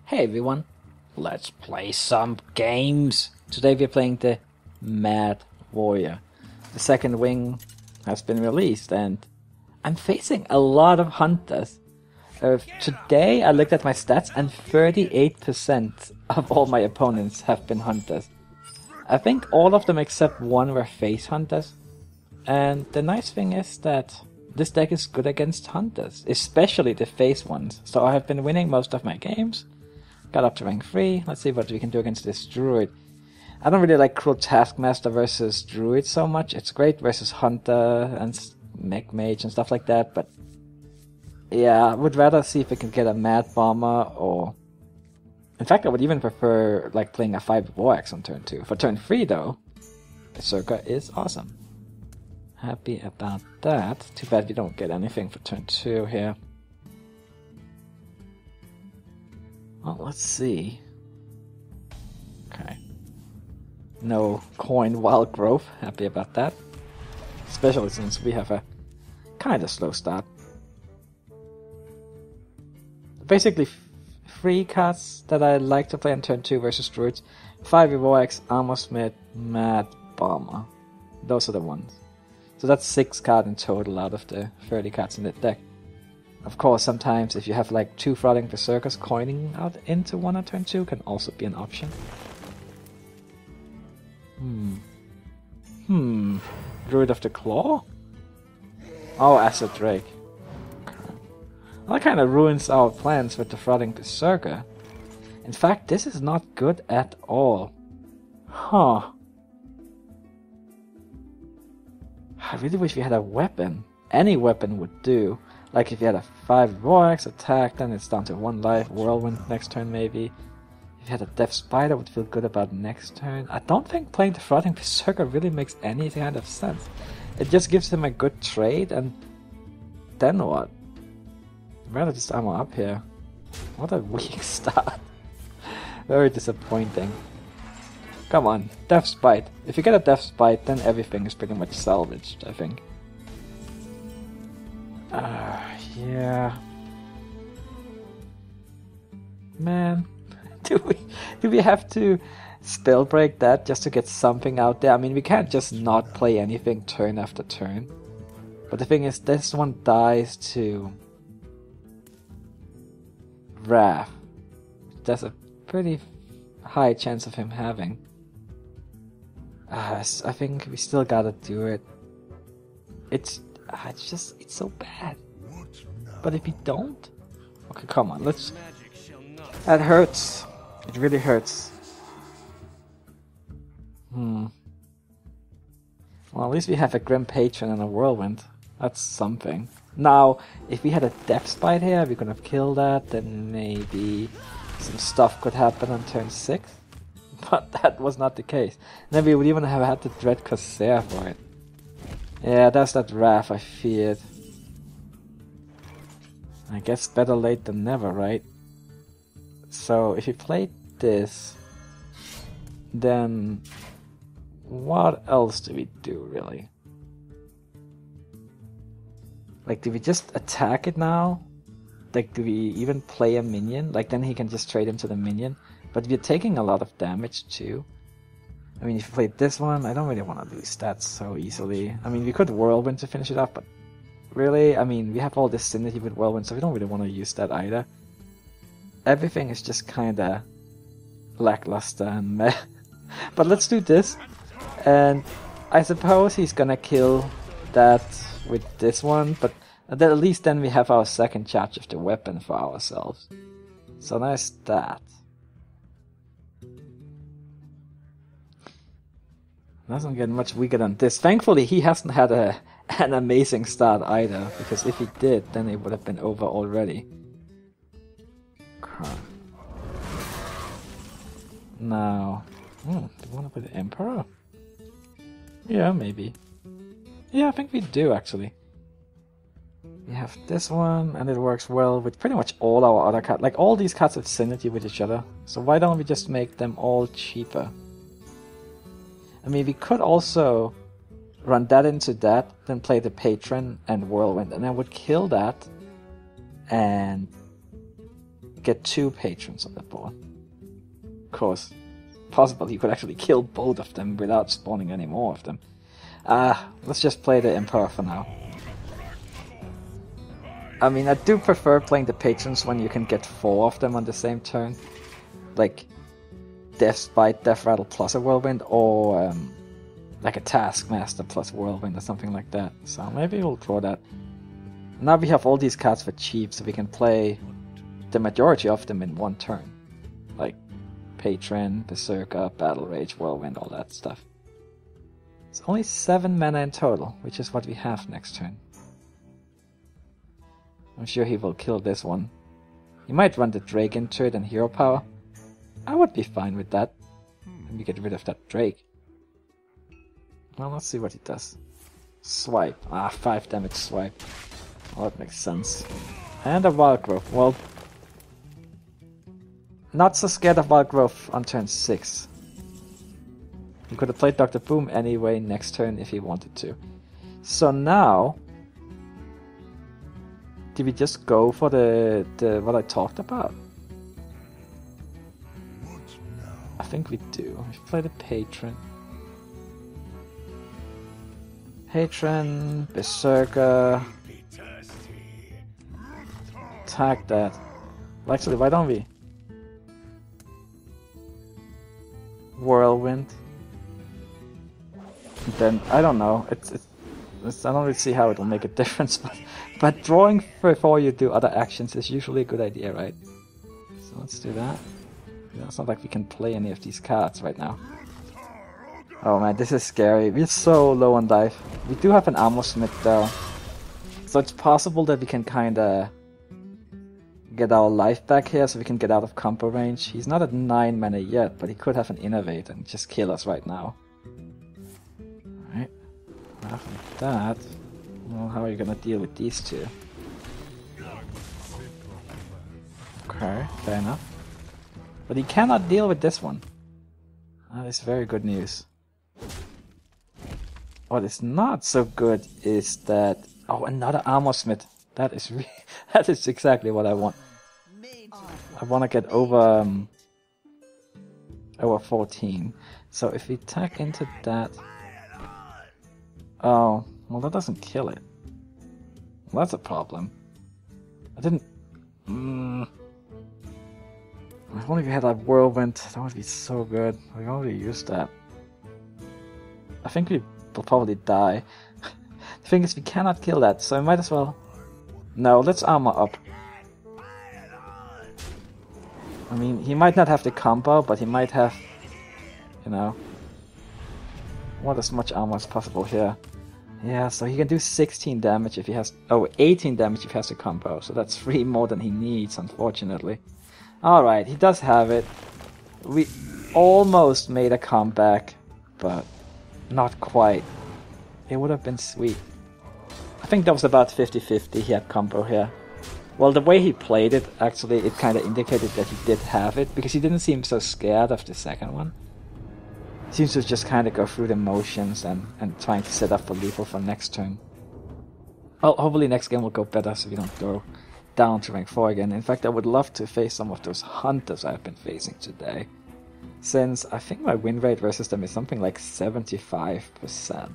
Hey everyone, let's play some games. Today we're playing the Mad Warrior. The second wing has been released and I'm facing a lot of hunters. Today I looked at my stats and 38% of all my opponents have been hunters. I think all of them except one were face hunters. And the nice thing is that this deck is good against hunters, especially the face ones. So I have been winning most of my games. Got up to rank 3. Let's see what we can do against this Druid. I don't really like Cruel Taskmaster versus Druid so much. It's great versus Hunter and Mech Mage and stuff like that, but yeah, I would rather see if we can get a Mad Bomber or... In fact, I would even prefer like playing a 5 Warlock on turn 2. For turn 3 though, Berserker is awesome. Happy about that. Too bad we don't get anything for turn 2 here. Well, let's see. Okay. No coin wild growth. Happy about that. Especially since we have a kind of slow start. Basically, 3 cards that I like to play on turn 2 versus Druids. 5 Warlocks, Armor Smith, Mad Bomber. Those are the ones. So that's 6 cards in total out of the 30 cards in the deck. Of course, sometimes if you have like 2 Frauding Berserkers, coining out into 1 on turn 2 can also be an option. Druid of the Claw? Oh, Acid Drake. Okay. Well, that kind of ruins our plans with the Frauding Berserker. In fact, this is not good at all. Huh. I really wish we had a weapon. Any weapon would do. Like if you had a 5 Warlocks attack, then it's down to 1 life, Whirlwind next turn maybe. If you had a Death Spider, I would feel good about next turn. I don't think playing the Frauding Berserker really makes any kind of sense. It just gives him a good trade, and then what? I'd rather just armor up here. What a weak start. Very disappointing. Come on, Death Spite. If you get a Death Spite, then everything is pretty much salvaged, I think. Yeah. Man, do we have to spell break that just to get something out there? I mean, we can't just not play anything turn after turn. But the thing is, this one dies to Wrath. There's a pretty high chance of him having. I think we still gotta do it. It's so bad. But if we don't... Okay, come on, let's... That hurts. It really hurts. Well, at least we have a Grim Patron and a Whirlwind. That's something. Now, if we had a Death Spite here, we could have killed that, then maybe some stuff could happen on turn 6. But that was not the case. Then we would even have had to Dread Corsair for it. Yeah, that's that Wrath I feared. I guess better late than never, right? So, if you played this, then what else do we do, really? Like, do we just attack it now? Like, do we even play a minion? Like, then he can just trade into the minion. But we're taking a lot of damage, too. I mean, if you played this one, I don't really want to lose that so easily. I mean, we could Whirlwind to finish it off, but really, I mean, we have all this synergy with Whirlwind, so we don't really want to use that either. Everything is just kinda lackluster and meh. But let's do this, and I suppose he's gonna kill that with this one, but at least then we have our second charge of the weapon for ourselves. So there's that. Doesn't get much weaker than this. Thankfully, he hasn't had an amazing start either, because if he did, then it would have been over already. Now, do you want to play the Emperor? Yeah, maybe. Yeah, I think we do, actually. We have this one, and it works well with pretty much all our other cards. Like, all these cards have synergy with each other, so why don't we just make them all cheaper? I mean, we could also run that into that, then play the Patron and Whirlwind, and I would kill that, and get 2 patrons on the board. Of course, possible you could actually kill both of them without spawning any more of them. Let's just play the Emperor for now. I mean, I do prefer playing the patrons when you can get 4 of them on the same turn. Like Death's Bite, Death Rattle plus a Whirlwind, or like a Taskmaster plus Whirlwind or something like that. So maybe we'll draw that. Now we have all these cards for cheap, so we can play the majority of them in one turn. Like Patron, Berserker, Battle Rage, Whirlwind, all that stuff. It's only 7 mana in total, which is what we have next turn. I'm sure he will kill this one. He might run the Drake into it and Hero Power. I would be fine with that. Let me get rid of that Drake. Well, let's see what he does. Swipe. 5 damage swipe. Oh, that makes sense. And a Wild Growth. Well, not so scared of Wild Growth on turn 6. He could have played Dr. Boom anyway next turn if he wanted to. So now, did we just go for the what I talked about? I think we do. We play the Patron. Patron, Berserker. Attack that. Well, actually, why don't we? Whirlwind. And then, I don't know. I don't really see how it'll make a difference, but drawing before you do other actions is usually a good idea, right? So let's do that. Yeah, it's not like we can play any of these cards right now. Oh man, this is scary. We're so low on life. We do have an Armor Smith though. So it's possible that we can kinda get our life back here so we can get out of combo range. He's not at 9 mana yet, but he could have an Innovate and just kill us right now. Alright. After that, well, how are you gonna deal with these two? Okay, fair enough. But he cannot deal with this one. That is very good news. What is not so good is that... Oh, another Armor Smith. That is that is exactly what I want. I want to get over 14. So if we attack into that... Oh, well that doesn't kill it. Well, that's a problem. I didn't... If only we had that Whirlwind, that would be so good. We already used that. I think we will probably die. The thing is, we cannot kill that, so I might as well... No, let's armor up. I mean, he might not have the combo, but he might have... You know... Want as much armor as possible here. Yeah, so he can do 16 damage if he has... Oh, 18 damage if he has the combo, so that's 3 more than he needs, unfortunately. Alright, he does have it. We almost made a comeback, but not quite. It would have been sweet. I think that was about 50-50, he had combo here. Well, the way he played it, actually, it kind of indicated that he did have it, because he didn't seem so scared of the second one. He seems to just kind of go through the motions and trying to set up for lethal for next turn. Well, hopefully next game will go better so we don't go down to rank 4 again. In fact, I would love to face some of those hunters I've been facing today, since I think my win rate versus them is something like 75%.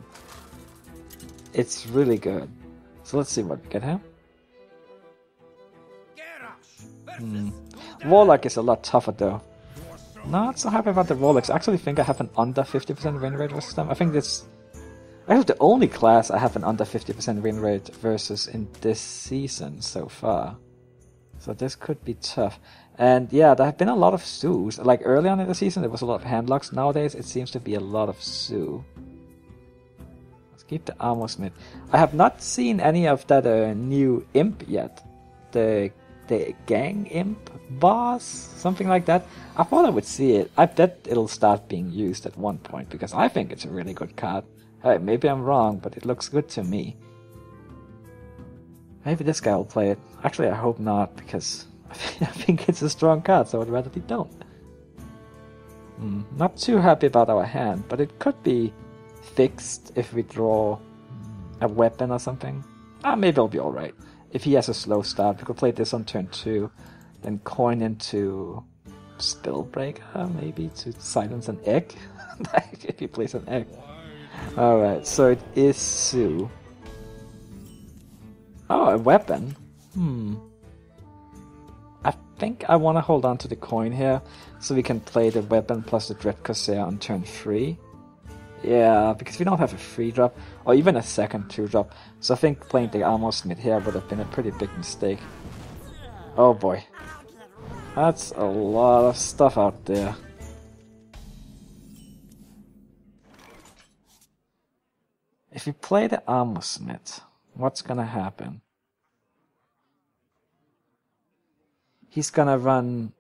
It's really good. So let's see what we get here. Warlock is a lot tougher though. Not so happy about the Warlocks. I actually think I have an under 50% win rate versus them. I think this... I have the only class I have an under 50% win rate versus in this season so far. So this could be tough. And yeah, there have been a lot of Sues. Like early on in the season there was a lot of handlocks. Nowadays it seems to be a lot of Sue. Let's keep the Armor Smith. I have not seen any of that new imp yet. The gang imp boss? Something like that. I thought I would see it. I bet it'll start being used at one point because I think it's a really good card. Hey, maybe I'm wrong, but it looks good to me. Maybe this guy will play it. Actually, I hope not, because I think it's a strong card, so I'd rather he don't. Not too happy about our hand, but it could be fixed if we draw a weapon or something. Maybe it'll be alright. If he has a slow start, we could play this on turn 2. then coin into Spellbreaker, maybe to silence an egg. If he plays an egg. Alright, so it is Sue. Oh, a weapon. I think I want to hold on to the coin here, so we can play the weapon plus the Dread Corsair on turn 3. Yeah, because we don't have a 3-drop, or even a second 2-drop, so I think playing the Armor Smith here would have been a pretty big mistake. Oh boy. That's a lot of stuff out there. If we play the Armor Smith, what's gonna happen? He's gonna run...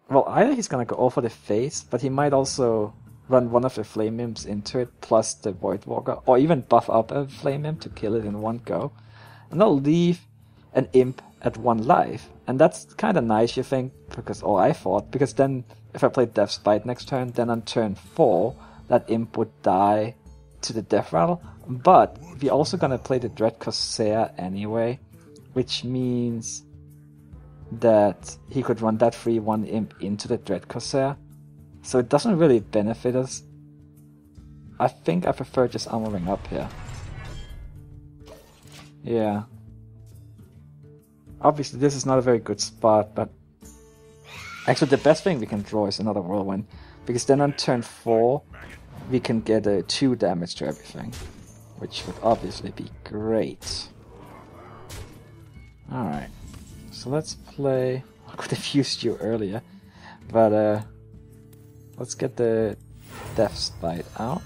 Well, either he's gonna go all for the face, but he might also run one of the Flame Imps into it, plus the Void Walker, or even buff up a Flame Imp to kill it in one go. And they'll leave an Imp at 1 life. And that's kinda nice, you think, because, or I thought, because then if I play Death's Bite next turn, then on turn 4, that Imp would die to the Death Rattle. But we're also gonna play the Dread Corsair anyway, which means that he could run that 3/1 Imp into the Dread Corsair. So it doesn't really benefit us. I think I prefer just armoring up here. Yeah. Obviously this is not a very good spot, but actually the best thing we can draw is another Whirlwind, because then on turn 4 we can get a 2 damage to everything, which would obviously be great. Alright, so let's play... I could have used you earlier, but let's get the Death's Bite out.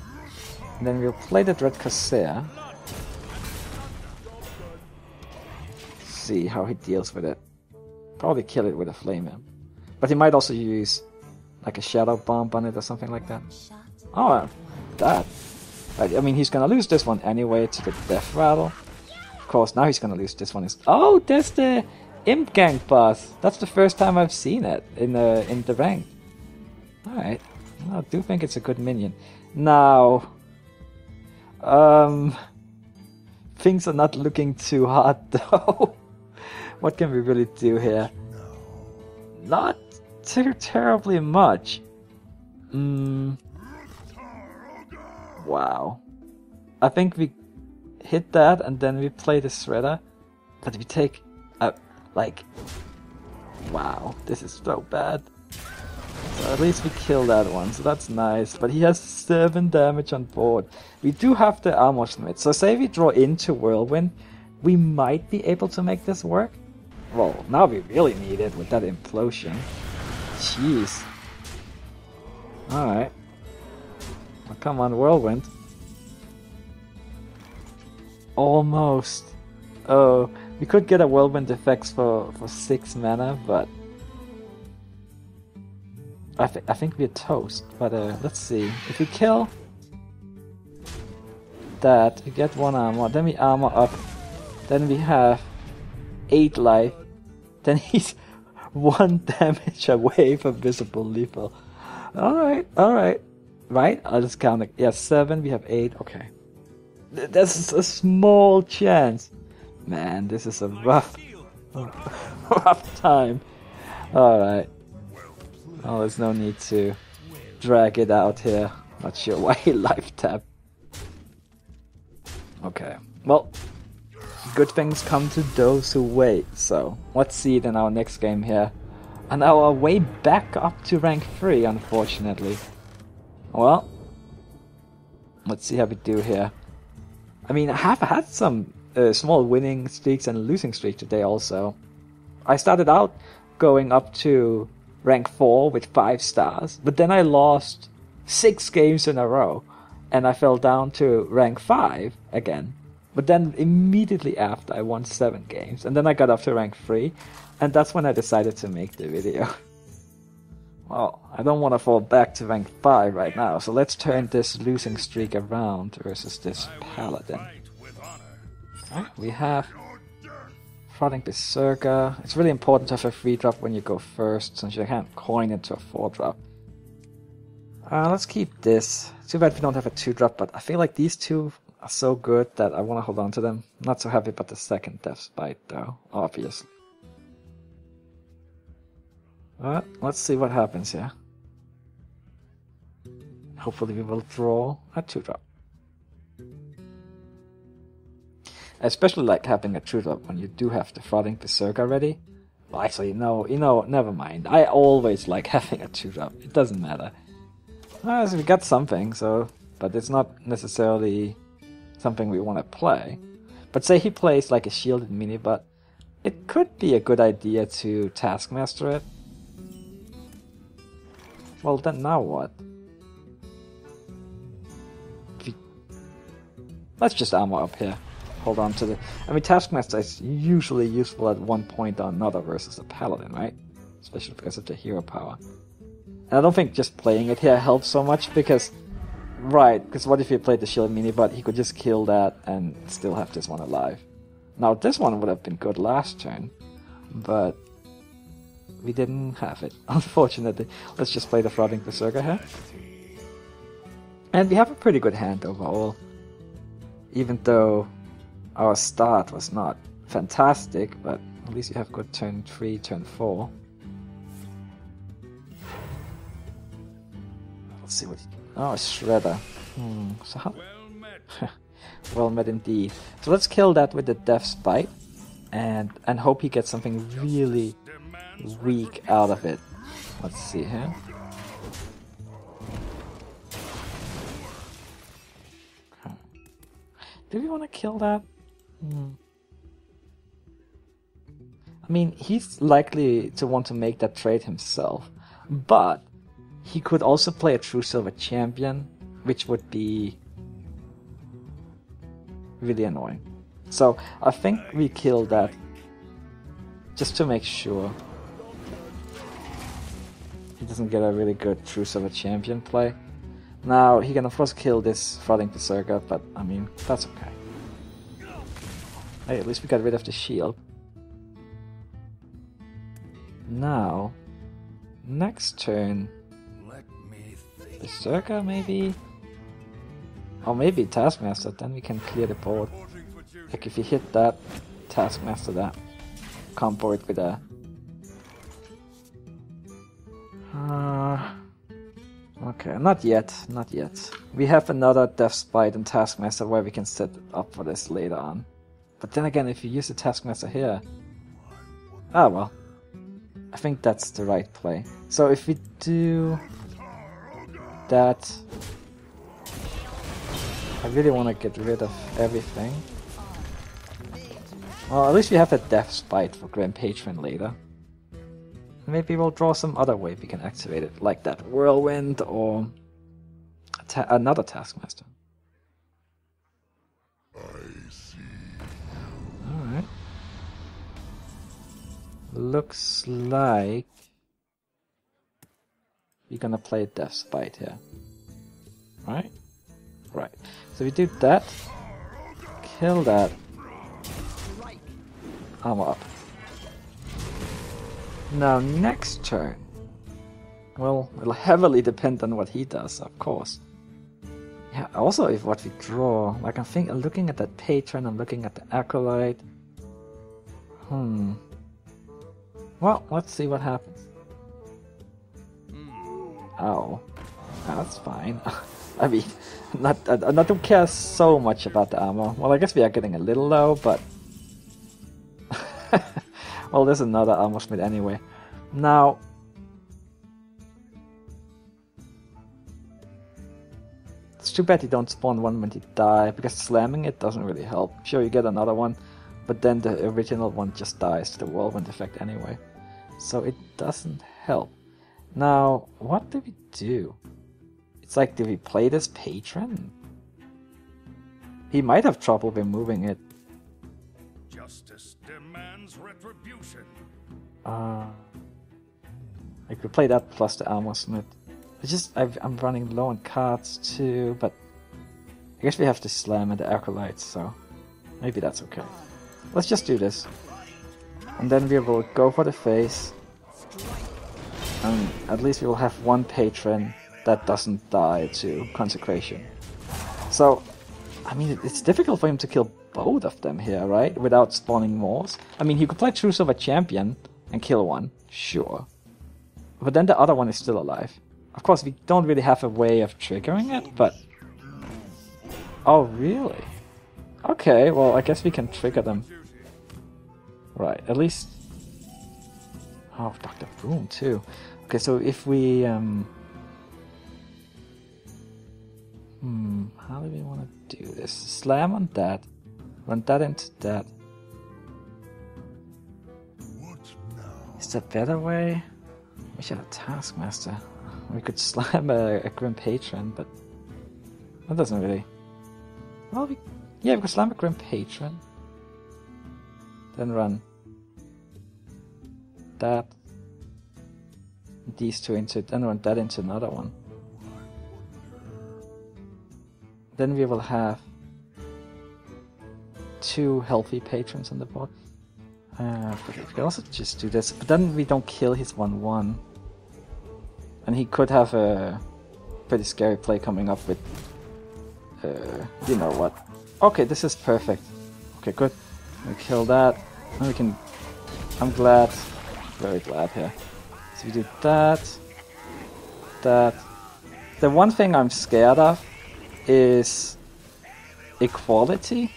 And then we'll play the Dread Corsair. See how he deals with it. Probably kill it with a Flame Imp. But he might also use like a Shadow Bomb on it or something like that. Oh, that. I mean, he's gonna lose this one anyway to the Death Rattle. Of course, now he's gonna lose this one. Oh, there's the Imp Gang boss. That's the first time I've seen it in the rank. Alright. I do think it's a good minion. Now, things are not looking too hard though. What can we really do here? Not too terribly much. Wow. I think we hit that and then we play the Shredder. But we take like... Wow, this is so bad. So at least we kill that one, so that's nice. But he has 7 damage on board. We do have the Armor Smith, so say we draw into Whirlwind, we might be able to make this work. Well, now we really need it with that Implosion. Jeez. Alright. Well, come on, Whirlwind. Almost. Oh, we could get a Whirlwind effects for 6 mana, but... I think we're toast, but let's see. If we kill that, we get 1 armor, then we armor up, then we have 8 life, then he's 1 damage away from visible lethal. Alright. Right? I'll just count it. Yeah, 7, we have 8, okay. There's a small chance. Man, this is a rough time. Alright. Oh, there's no need to drag it out here. Not sure why he life tapped. Okay. Well, good things come to those who wait. So, let's see it in our next game here. On our way back up to rank 3, unfortunately. Well, let's see how we do here. I mean, I have had some small winning streaks and losing streak today also. I started out going up to rank 4 with 5 stars, but then I lost 6 games in a row, and I fell down to rank 5 again. But then immediately after I won 7 games, and then I got up to rank 3, and that's when I decided to make the video. Well, I don't want to fall back to rank 5 right now, so let's turn this losing streak around versus this Paladin. Right, we have Frothing Berserker. It's really important to have a 3-drop when you go first, since you can't coin into a 4-drop. Let's keep this. Too bad we don't have a 2-drop, but I feel like these two are so good that I want to hold on to them. Not so happy about the second Death's Bite though, obviously. But let's see what happens here. Hopefully we will draw a 2-drop. I especially like having a 2-drop when you do have the Frothing Berserker ready. Well, actually, no, never mind. I always like having a 2-drop. It doesn't matter. So we got something, so... But it's not necessarily something we want to play. But say he plays like a shielded mini-bot, it could be a good idea to Taskmaster it. Well, then now what? Let's just armor up here. Hold on to the... I mean, Taskmaster is usually useful at one point or another versus a Paladin, right? Especially because of the hero power. And I don't think just playing it here helps so much because... Right, because what if he played the shield mini, but he could just kill that and still have this one alive. Now, this one would have been good last turn, but... we didn't have it, unfortunately. Let's just play the Frothing Berserker here. And we have a pretty good hand overall. Even though our start was not fantastic, but at least you have good turn 3, turn 4. Let's see what... Oh, Shredder. So how... Well met indeed. So let's kill that with the Death's Bite. And hope he gets something really weak out of it. Let's see here. Do we want to kill that? I mean, he's likely to want to make that trade himself, but he could also play a True Silver Champion, which would be really annoying. So I think we kill that just to make sure he doesn't get a really good True Silver Champion play. Now, he can of course kill this Frothing Berserker, but I mean, that's okay. Hey, at least we got rid of the shield. Now, next turn, Berserker maybe? Or maybe Taskmaster, then we can clear the board. Like if you hit that, Taskmaster that, combo it with a... Okay, not yet, not yet. We have another Death's Bite and Taskmaster where we can set up for this later on. But then again, if you use the Taskmaster here... Ah well. I think that's the right play. So if we do... that... I really want to get rid of everything. Well, at least we have a Death's Bite for Grand Patron later. Maybe we'll draw some other way we can activate it, like that Whirlwind or another Taskmaster. Alright. Looks like we're gonna play Death's Bite here. Right? Right. So we do that. Kill that. Armor up. Now, next turn. Well, it'll heavily depend on what he does, of course. Yeah, also if what we draw, like I'm looking at that Patron, I'm looking at the Acolyte. Well, let's see what happens. Oh, that's fine. I mean, I don't care so much about the armor. Well, I guess we are getting a little low, but... Well, there's another armor smith anyway. Now... It's too bad you don't spawn one when you die, because slamming it doesn't really help. Sure, you get another one, but then the original one just dies to the whirlwind effect anyway. So it doesn't help. Now, what do we do? It's like, do we play this Patron? He might have trouble removing it. Justice demands retribution. I could play that plus the armor smith. It's just I'm running low on cards too, but I guess we have to slam at the acolytes, so maybe that's okay. Let's just do this, and then we will go for the face, and at least we will have one patron that doesn't die to consecration. So, I mean, it's difficult for him to kill both of them here, right? Without spawning more. I mean, he could play True Silver Champion and kill one, sure. But then the other one is still alive. Of course, we don't really have a way of triggering it, but... Oh, really? Okay, well, I guess we can trigger them. Right, at least... Oh, Dr. Boom, too. Okay, so if we... How do we want to do this? Slam on that. Run that into that. Is there a better way? We should have a Taskmaster. We could slam a Grim Patron, but that doesn't really... Well, we could slam a Grim Patron. Then run that. These two into it, then run that into another one. Then we will have 2 healthy patrons on the board. But we could also just do this, but then we don't kill his 1/1. And he could have a pretty scary play coming up with, you know what. Okay, this is perfect. Okay, good. We kill that. And we can... I'm glad. Very glad here. So we do that. That. The one thing I'm scared of is equality.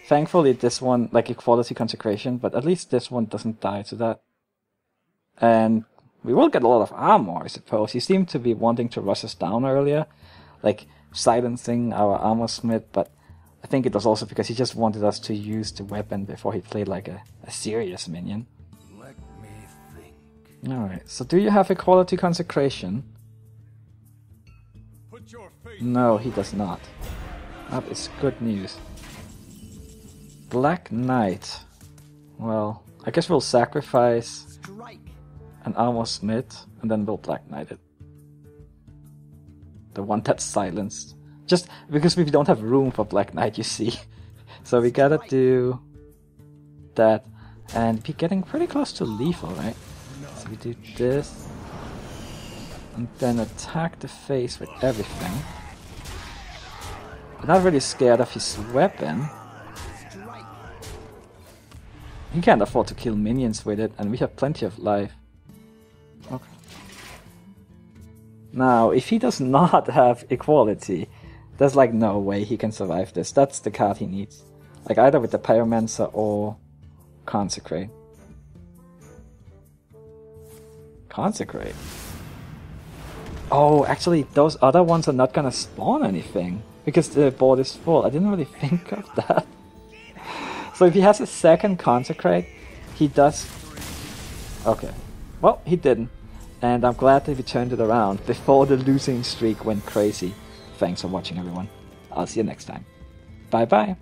Thankfully this one, like equality consecration, but at least this one doesn't die to that. And we will get a lot of armor, I suppose. He seemed to be wanting to rush us down earlier, like silencing our armor smith, but I think it was also because he just wanted us to use the weapon before he played like a serious minion. Let me think. Alright, so do you have equality consecration? Put your faith. No, he does not. That is good news. Black Knight. Well, I guess we'll sacrifice an armor smith and then we'll Black Knight it. The one that's silenced. Just because we don't have room for Black Knight, you see. So we gotta do that and be getting pretty close to lethal, right? So we do this and then attack the face with everything. I'm not really scared of his weapon. He can't afford to kill minions with it, and we have plenty of life. Okay. Now, if he does not have equality, there's like no way he can survive this. That's the card he needs. Like either with the Pyromancer or Consecrate. Consecrate? Oh, actually, those other ones are not gonna spawn anything, because the board is full. I didn't really think of that. So if he has a second Consecrate, he does... Okay. Well, he didn't. And I'm glad that we turned it around before the losing streak went crazy. Thanks for watching, everyone. I'll see you next time. Bye bye.